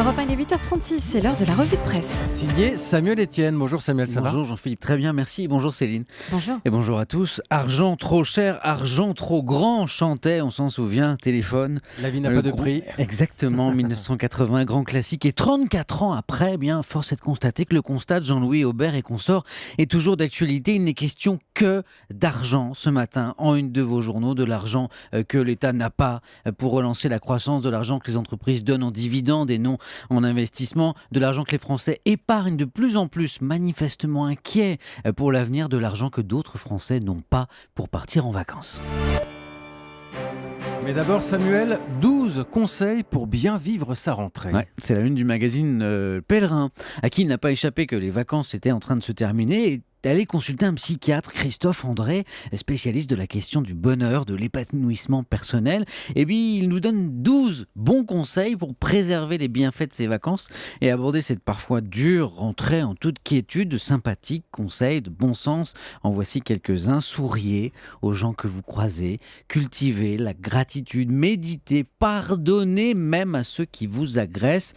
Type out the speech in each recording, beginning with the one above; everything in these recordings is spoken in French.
Europe 1, il est 8h36, c'est l'heure de la revue de presse. Signé Samuel Etienne. Bonjour Samuel, ça va ? Bonjour Jean-Philippe, très bien, merci. Bonjour Céline. Bonjour. Et bonjour à tous. Argent trop cher, argent trop grand, chantait, on s'en souvient, Téléphone. La vie n'a pas de prix. Exactement, 1980, grand classique. Et 34 ans après, force est de constater que le constat de Jean-Louis Aubert et consorts est toujours d'actualité. Il n'est question que d'argent ce matin, en une de vos journaux, de l'argent que l'État n'a pas pour relancer la croissance, de l'argent que les entreprises donnent en dividendes et non en investissement, de l'argent que les Français épargnent de plus en plus, manifestement inquiets pour l'avenir, de l'argent que d'autres Français n'ont pas pour partir en vacances. Mais d'abord Samuel, 12 conseils pour bien vivre sa rentrée. Ouais, c'est la une du magazine Pèlerin, à qui il n'a pas échappé que les vacances étaient en train de se terminer et d'aller consulter un psychiatre, Christophe André, spécialiste de la question du bonheur, de l'épanouissement personnel. Et puis, il nous donne 12 bons conseils pour préserver les bienfaits de ces vacances et aborder cette parfois dure rentrée en toute quiétude. De sympathiques conseils, de bon sens. En voici quelques-uns. Souriez aux gens que vous croisez, cultivez la gratitude, méditez, pardonnez même à ceux qui vous agressent.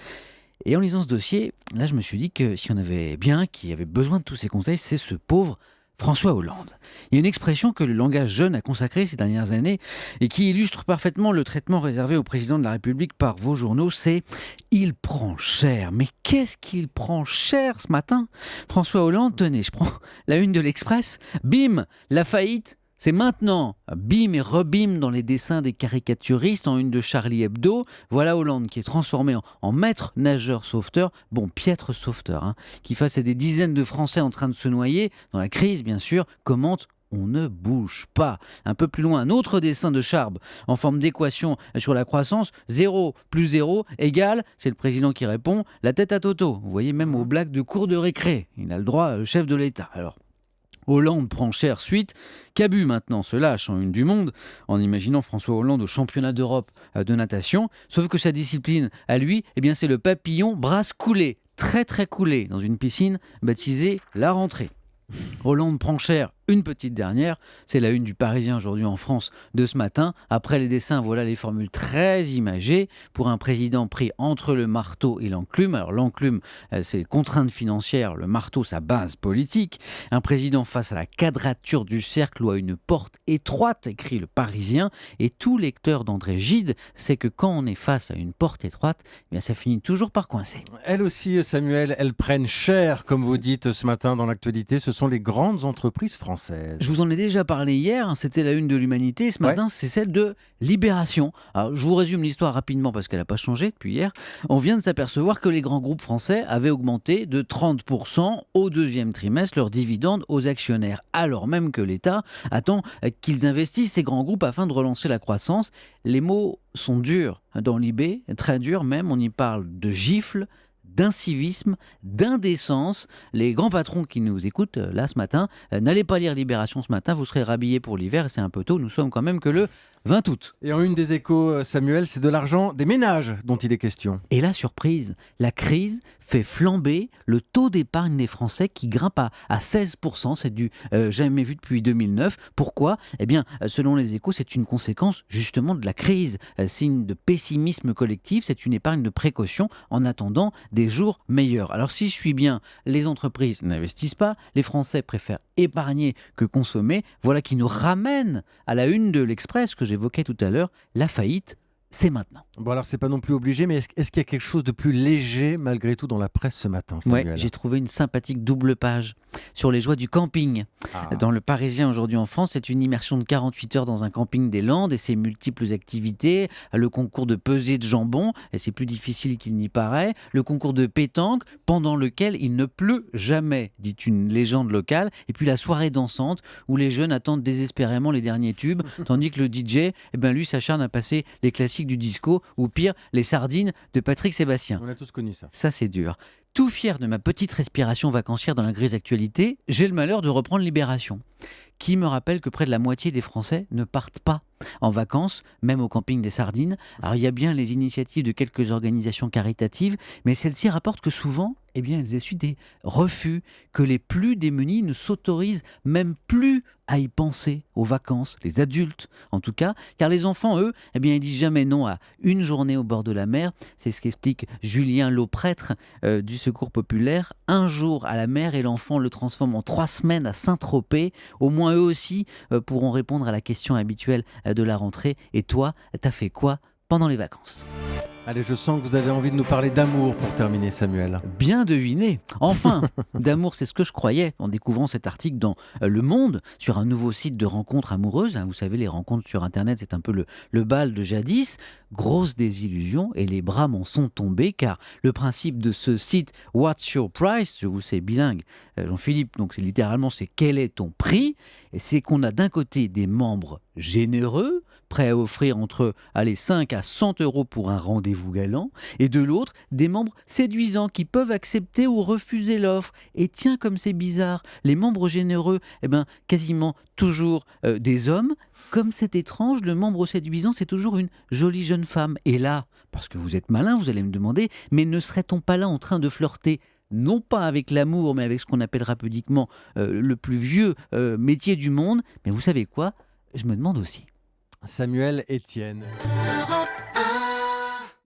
Et en lisant ce dossier, là je me suis dit que s'il y en avait bien qui avait besoin de tous ces conseils, c'est ce pauvre François Hollande. Il y a une expression que le langage jeune a consacrée ces dernières années et qui illustre parfaitement le traitement réservé au président de la République par vos journaux, c'est « il prend cher ». Mais qu'est-ce qu'il prend cher ce matin ? François Hollande, tenez, je prends la une de l'Express, bim, la faillite. C'est maintenant, bim et rebim dans les dessins des caricaturistes en une de Charlie Hebdo. Voilà Hollande qui est transformé en maître nageur sauveteur, piètre sauveteur, qui face à des dizaines de Français en train de se noyer, dans la crise bien sûr, commente « on ne bouge pas ». Un peu plus loin, un autre dessin de Charb en forme d'équation sur la croissance, 0 plus 0 égale, c'est le président qui répond, la tête à Toto. Vous voyez même aux blagues de cours de récré, il a le droit, le chef de l'État. Alors, Hollande prend cher suite. Cabu maintenant se lâche en une du Monde en imaginant François Hollande au championnat d'Europe de natation. Sauf que sa discipline à lui, c'est le papillon brasse coulé, très très coulé, dans une piscine baptisée La Rentrée. Hollande prend cher. Une petite dernière, c'est la une du Parisien aujourd'hui en France de ce matin. Après les dessins, voilà les formules très imagées pour un président pris entre le marteau et l'enclume. Alors l'enclume, c'est les contraintes financières, le marteau, sa base politique. Un président face à la quadrature du cercle ou à une porte étroite, écrit le Parisien. Et tout lecteur d'André Gide sait que quand on est face à une porte étroite, ça finit toujours par coincer. Elles aussi, Samuel, elles prennent cher, comme vous dites ce matin dans l'actualité. Ce sont les grandes entreprises françaises. Je vous en ai déjà parlé hier, c'était la une de l'Humanité. Ce matin, c'est celle de Libération. Alors, je vous résume l'histoire rapidement parce qu'elle n'a pas changé depuis hier. On vient de s'apercevoir que les grands groupes français avaient augmenté de 30% au deuxième trimestre leurs dividendes aux actionnaires, alors même que l'État attend qu'ils investissent ces grands groupes afin de relancer la croissance. Les mots sont durs dans Libé, très durs même. On y parle de gifles, d'incivisme, d'indécence. Les grands patrons qui nous écoutent là ce matin, n'allez pas lire Libération ce matin, vous serez rhabillés pour l'hiver et c'est un peu tôt, nous sommes quand même que le 20 août. Et en une des Échos, Samuel, c'est de l'argent des ménages dont il est question. Et la surprise, la crise fait flamber le taux d'épargne des Français qui grimpe à 16%, c'est du jamais vu depuis 2009. Pourquoi ? Selon les Échos, c'est une conséquence justement de la crise, signe de pessimisme collectif, c'est une épargne de précaution en attendant des jours meilleurs. Alors si je suis bien, les entreprises n'investissent pas, les Français préfèrent épargner que consommer, voilà qui nous ramène à la une de l'Express que j'évoquais tout à l'heure, la faillite. C'est maintenant. Bon alors c'est pas non plus obligé, mais est-ce qu'il y a quelque chose de plus léger malgré tout dans la presse ce matin, Samuel ? Oui, j'ai trouvé une sympathique double page sur les joies du camping. Dans le Parisien aujourd'hui en France, c'est une immersion de 48 heures dans un camping des Landes et ses multiples activités, le concours de pesée de jambon, et c'est plus difficile qu'il n'y paraît, le concours de pétanque, pendant lequel il ne pleut jamais, dit une légende locale, et puis la soirée dansante où les jeunes attendent désespérément les derniers tubes, tandis que le DJ, lui s'acharne à passer les classiques du disco, ou pire, les sardines de Patrick Sébastien. On a tous connu ça. Ça, c'est dur. Tout fier de ma petite respiration vacancière dans la grise actualité, j'ai le malheur de reprendre Libération, qui me rappelle que près de la moitié des Français ne partent pas en vacances, même au camping des Sardines. Alors il y a bien les initiatives de quelques organisations caritatives, mais celles-ci rapportent que souvent, eh bien, elles essuient des refus, que les plus démunis ne s'autorisent même plus à y penser aux vacances, les adultes en tout cas, car les enfants, eux, eh bien, ils disent jamais non à une journée au bord de la mer. C'est ce qu'explique Julien Lauprêtre du Secours populaire. Un jour à la mer et l'enfant le transforme en 3 semaines à Saint-Tropez. Au moins eux aussi pourront répondre à la question habituelle de la rentrée. Et toi, t'as fait quoi pendant les vacances ? Allez, je sens que vous avez envie de nous parler d'amour pour terminer, Samuel. Bien deviné. Enfin, d'amour, c'est ce que je croyais en découvrant cet article dans Le Monde sur un nouveau site de rencontres amoureuses. Vous savez, les rencontres sur Internet, c'est un peu le bal de jadis. Grosse désillusion et les bras m'en sont tombés car le principe de ce site What's Your Price, je vous sais bilingue, Jean-Philippe, donc littéralement c'est quel est ton prix, et c'est qu'on a d'un côté des membres généreux, prêts à offrir entre 5 à 100 euros pour un rendez-vous galant, et de l'autre, des membres séduisants qui peuvent accepter ou refuser l'offre. Et tiens, comme c'est bizarre, les membres généreux, quasiment toujours des hommes. Comme c'est étrange, le membre séduisant, c'est toujours une jolie jeune femme. Et là, parce que vous êtes malin, vous allez me demander, mais ne serait-on pas là en train de flirter non pas avec l'amour, mais avec ce qu'on appellera pudiquement le plus vieux métier du monde? Mais vous savez quoi? Je me demande aussi. Samuel Etienne.